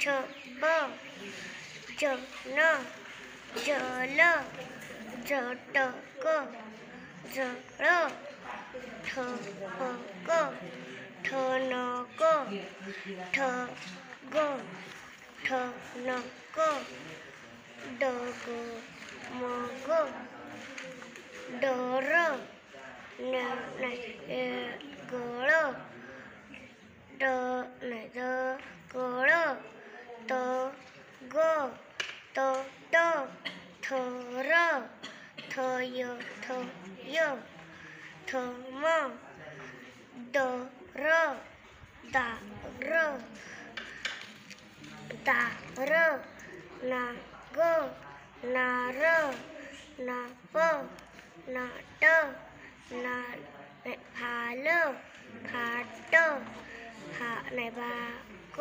ब जन जल झटक झळ ठळक ठणक ठग ठणक डगमग डर गळ गळ तग तट थर थय थय थम दर दार दार नाग नार नाप नाट फाल फाट बाग